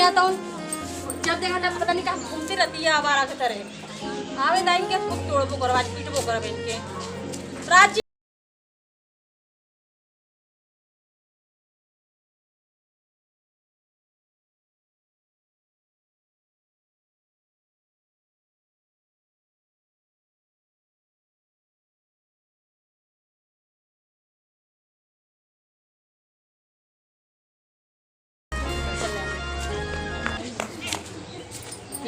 नहीं आता हूँ। जब देखा तब पता नहीं कहाँ घूमती रहती है आवारा की तरह। आवे दाइन के खूब तोड़बो करो, आज पीटबो करो इनके। राज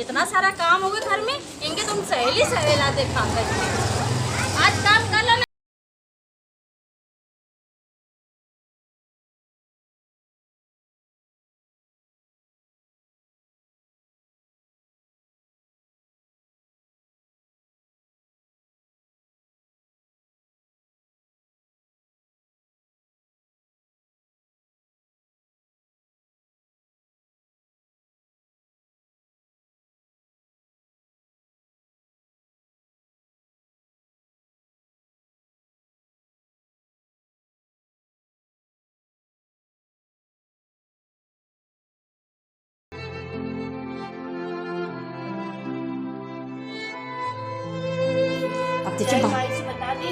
इतना सारा काम हो गया घर में, इनके तुम सहेली सहेला देखा करके। आज काम कर लो ना। अब देखिए भाई से बता दी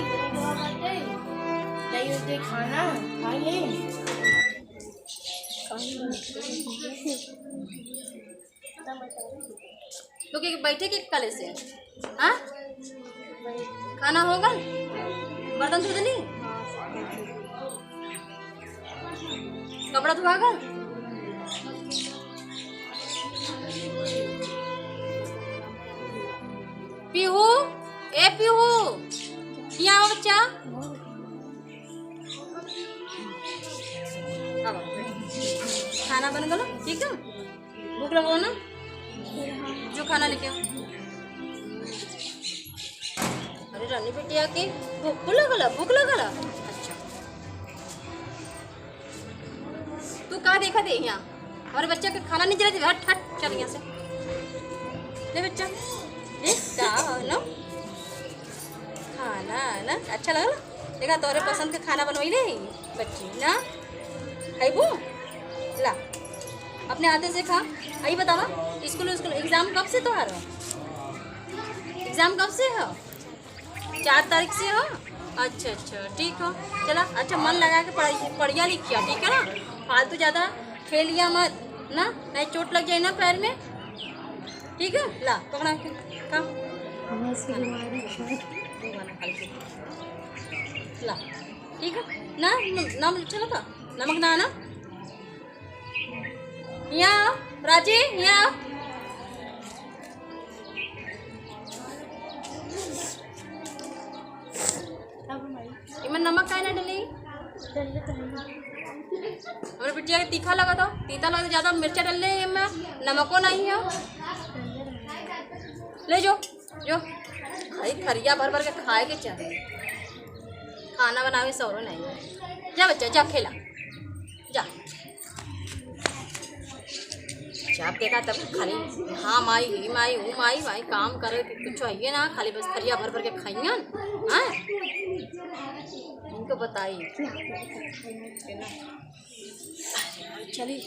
नहीं होते खाना खा ले। तो क्या बैठे के कल से? हाँ, खाना होगा, बर्तन धो देनी, कपड़ा धोगा। पीहू, ए पीहू, यहाँ आओ बच्चा। अब खाना बन गया, ठीक है? भूख लगो ना, जो खाना लेके आओ। अरे रानी बिटिया की भूख लगला, भूख लगला। अच्छा, तू कहाँ देखा दे यहाँ? हमारे बच्चा के खाना नहीं जला, हट हट चल यहाँ से। ले बच्चा, ले क्या ना खाना ना अच्छा लगला। देखा तोरे पसंद के खाना बनवाई ले बच्ची ना, खाइबू ला अपने हाथे से खा। आई बतावा, स्कूल स्कूल एग्जाम कब से तो हारो? एग्जाम कब से हो? 4 तारीख से हो? अच्छा अच्छा ठीक हो, चला अच्छा मन लगा के पढ़िया लिखिया, ठीक है ना? फालतू ज़्यादा खेलिया मत ना, नहीं चोट लग जाए ना पैर में, ठीक है? ला पकड़ा के खा, ला ठीक है ना। नाम चलो था नमक ना ना। यहाँ राजी, यहाँ इमन नमक का ना डली। हमारे बिटिया के तीखा लगा था, तीता लगा तो ज़्यादा मिर्चा डल ले में, नमको नहीं है। ले जो जो भाई खरिया भर भर के खाए के चाहिए, खाना बनावे सौरो नहीं। जा बच्चा जा खेला जा। जब देखा तब खाली हाँ माई ही माई हूँ माई माई काम करे कुछ आइए ना, खाली बस खरिया भर भर के खाइए। हाँ इनको बताइए चलिए।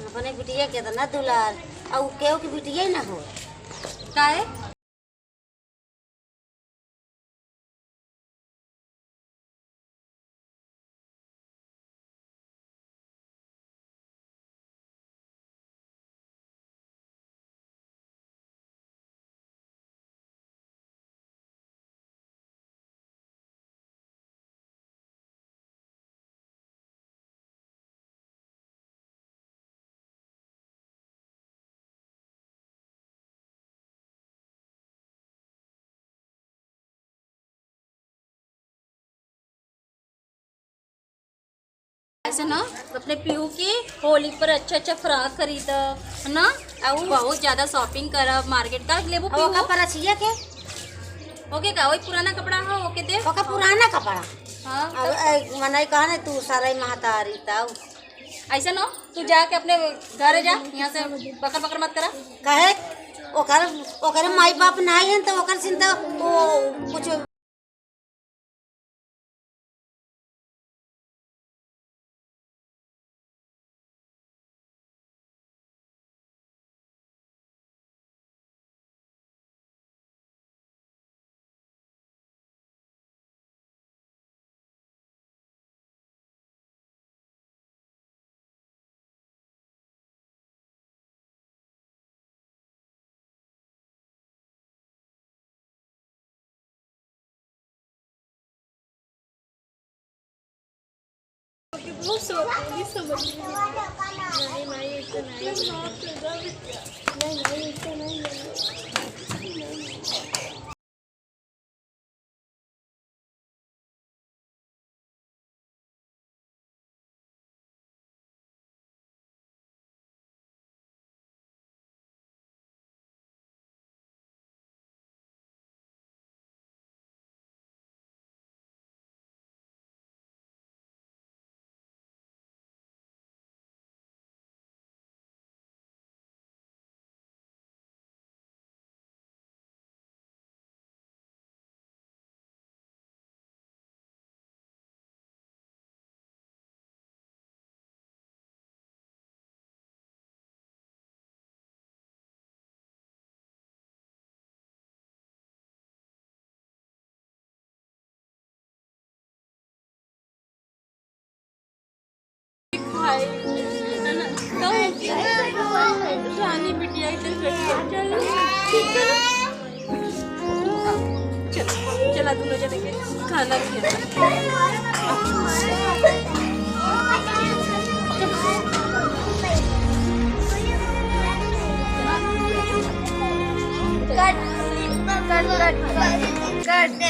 अपने बिटिया के ना दुलार और केहू की बिटिया ना हो का है ऐसे ना अपने पीहू के होली पर अच्छा फ्रॉक खरीद ना और बहुत ज्यादा शॉपिंग करब मार्केट का लेबो अब ओका पर छिया के ओके का वही पुराना कपड़ा हो ओके दे ओका पुराना कपड़ा हाँ अब मनाई कहा ना तू सारा महतारी ताऊ ऐसा ना तू जाके अपने घर जा यहाँ से पकड़ पकड़ मत करा कहे ओकर ओकर माई बाप नहीं है तो ओकर चिंता वो कुछ रानी बिटिया चलो चला दोनों जने के खाना भी